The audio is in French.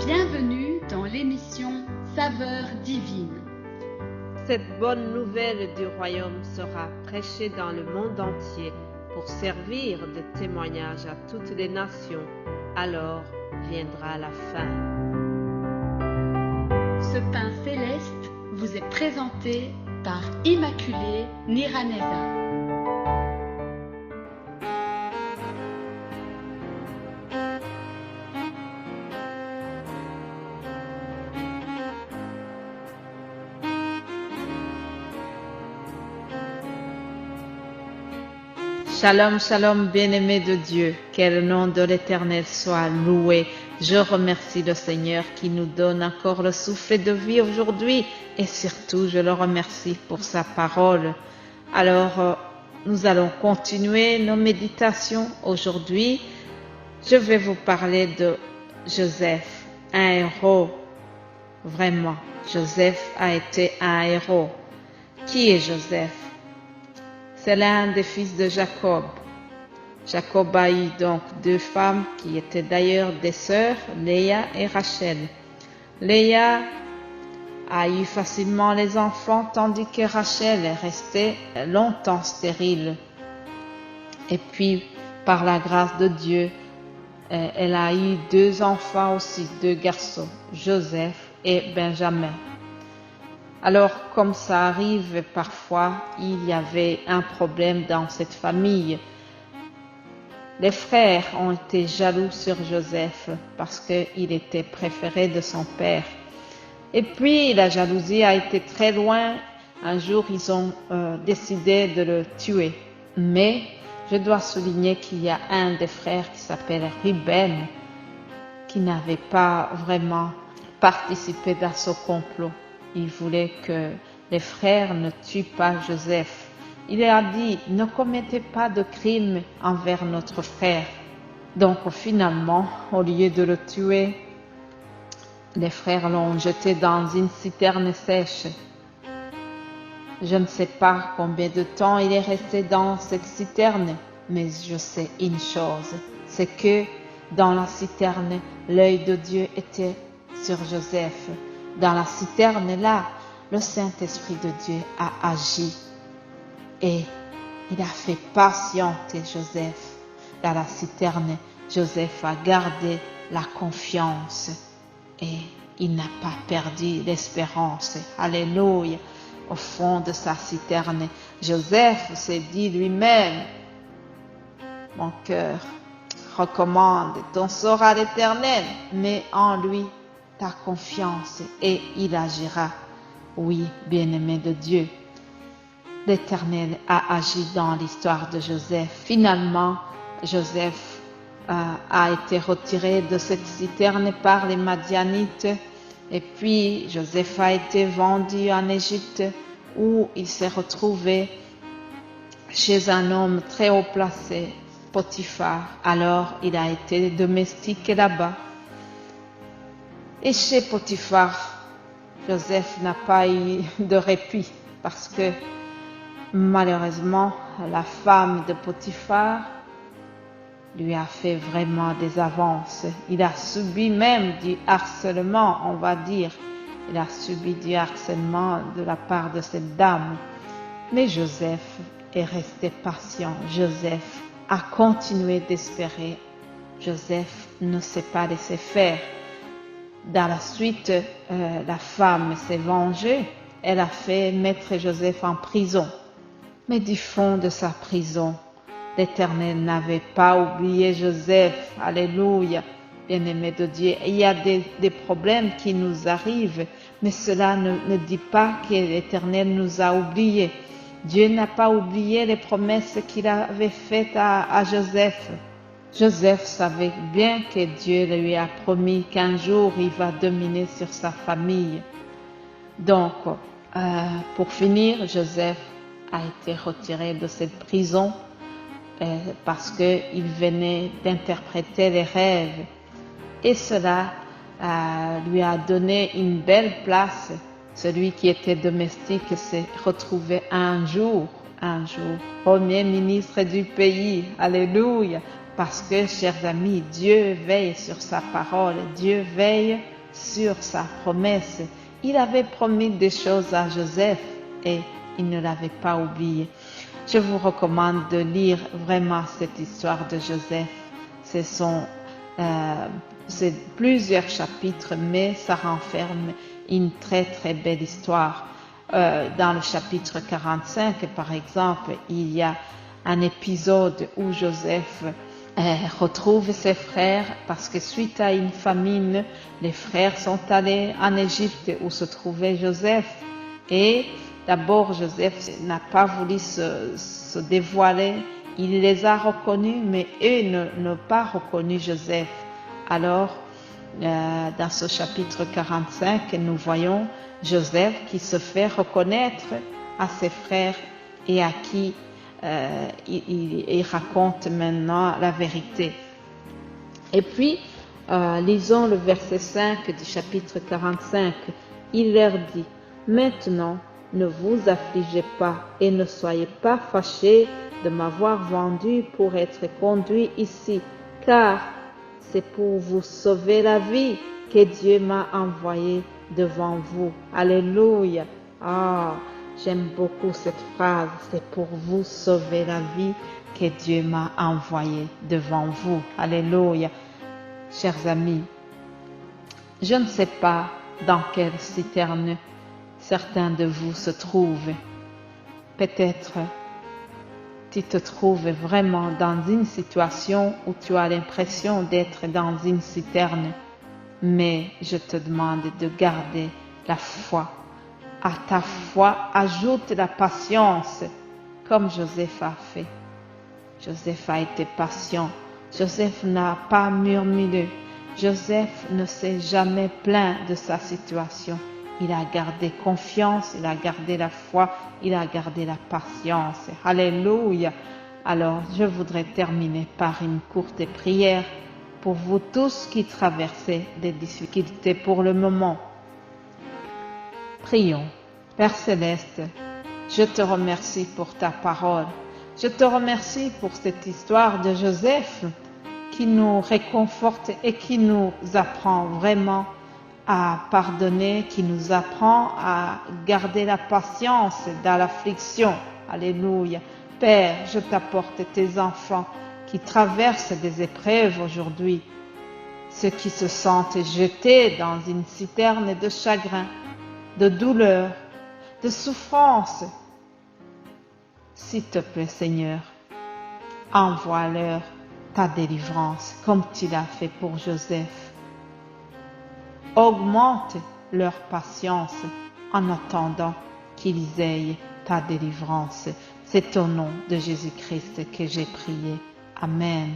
Bienvenue dans l'émission Saveurs divines. Cette bonne nouvelle du royaume sera prêchée dans le monde entier pour servir de témoignage à toutes les nations. Alors viendra la fin. Ce pain céleste vous est présenté par Immaculée Niraneza. Shalom, shalom, bien-aimés de Dieu, que le nom de l'Éternel soit loué. Je remercie le Seigneur qui nous donne encore le souffle de vie aujourd'hui et surtout je le remercie pour sa parole. Alors, nous allons continuer nos méditations aujourd'hui. Je vais vous parler de Joseph, un héros. Vraiment, Joseph a été un héros. Qui est Joseph? C'est l'un des fils de Jacob. Jacob a eu donc deux femmes qui étaient d'ailleurs des sœurs, Léa et Rachel. Léa a eu facilement les enfants tandis que Rachel est restée longtemps stérile. Et puis, par la grâce de Dieu, elle a eu deux enfants aussi, deux garçons, Joseph et Benjamin. Alors, comme ça arrive parfois, il y avait un problème dans cette famille. Les frères ont été jaloux sur Joseph parce qu'il était préféré de son père. Et puis, la jalousie a été très loin. Un jour, ils ont décidé de le tuer. Mais je dois souligner qu'il y a un des frères qui s'appelle Ruben qui n'avait pas vraiment participé dans ce complot. Il voulait que les frères ne tuent pas Joseph. Il a dit, ne commettez pas de crime envers notre frère. Donc finalement, au lieu de le tuer, les frères l'ont jeté dans une citerne sèche. Je ne sais pas combien de temps il est resté dans cette citerne, mais je sais une chose, c'est que dans la citerne, l'œil de Dieu était sur Joseph. Dans la citerne-là, le Saint-Esprit de Dieu a agi et il a fait patienter Joseph. Dans la citerne, Joseph a gardé la confiance et il n'a pas perdu l'espérance. Alléluia. Au fond de sa citerne, Joseph s'est dit lui-même, mon cœur recommande ton sort à l'Éternel, mais en lui ta confiance et il agira. Oui, bien-aimé de Dieu, l'Éternel a agi dans l'histoire de Joseph. Finalement, Joseph a été retiré de cette citerne par les Madianites et puis Joseph a été vendu en Égypte où il s'est retrouvé chez un homme très haut placé, Potiphar. Alors, il a été domestique là-bas. Et chez Potiphar, Joseph n'a pas eu de répit parce que malheureusement, la femme de Potiphar lui a fait vraiment des avances. Il a subi même du harcèlement, on va dire. Il a subi du harcèlement de la part de cette dame. Mais Joseph est resté patient. Joseph a continué d'espérer. Joseph ne s'est pas laissé faire. Dans la suite, la femme s'est vengée. Elle a fait mettre Joseph en prison. Mais du fond de sa prison, l'Éternel n'avait pas oublié Joseph. Alléluia, bien-aimé de Dieu. Il y a des problèmes qui nous arrivent, mais cela ne dit pas que l'Éternel nous a oubliés. Dieu n'a pas oublié les promesses qu'il avait faites à Joseph. Joseph savait bien que Dieu lui a promis qu'un jour il va dominer sur sa famille. Donc, pour finir, Joseph a été retiré de cette prison parce qu'il venait d'interpréter les rêves. Et cela lui a donné une belle place. Celui qui était domestique s'est retrouvé un jour, premier ministre du pays. Alléluia. Parce que, chers amis, Dieu veille sur sa parole, Dieu veille sur sa promesse. Il avait promis des choses à Joseph et il ne l'avait pas oublié. Je vous recommande de lire vraiment cette histoire de Joseph. C'est plusieurs chapitres, mais ça renferme une très très belle histoire. Dans le chapitre 45, par exemple, il y a un épisode où Joseph retrouve ses frères parce que suite à une famine, les frères sont allés en Égypte où se trouvait Joseph. Et d'abord, Joseph n'a pas voulu se dévoiler. Il les a reconnus, mais eux n'ont pas reconnu Joseph. Alors, dans ce chapitre 45, nous voyons Joseph qui se fait reconnaître à ses frères et à qui il raconte maintenant la vérité. Et puis, lisons le verset 5 du chapitre 45. Il leur dit, « Maintenant, ne vous affligez pas et ne soyez pas fâchés de m'avoir vendu pour être conduit ici, car c'est pour vous sauver la vie que Dieu m'a envoyé devant vous. » Alléluia. Ah, j'aime beaucoup cette phrase. C'est pour vous sauver la vie que Dieu m'a envoyé devant vous. Alléluia. Chers amis, je ne sais pas dans quelle citerne certains de vous se trouvent. Peut-être tu te trouves vraiment dans une situation où tu as l'impression d'être dans une citerne, mais je te demande de garder la foi. À ta foi, ajoute la patience, comme Joseph a fait. Joseph a été patient. Joseph n'a pas murmuré. Joseph ne s'est jamais plaint de sa situation. Il a gardé confiance, il a gardé la foi, il a gardé la patience. Alléluia. Alors, je voudrais terminer par une courte prière pour vous tous qui traversez des difficultés pour le moment. Prions. Père Céleste, je te remercie pour ta parole. Je te remercie pour cette histoire de Joseph qui nous réconforte et qui nous apprend vraiment à pardonner, qui nous apprend à garder la patience dans l'affliction. Alléluia. Père, je t'apporte tes enfants qui traversent des épreuves aujourd'hui, ceux qui se sentent jetés dans une citerne de chagrin, de douleur, de souffrance. S'il te plaît, Seigneur, envoie-leur ta délivrance comme tu l'as fait pour Joseph. Augmente leur patience en attendant qu'ils aient ta délivrance. C'est au nom de Jésus-Christ que j'ai prié. Amen.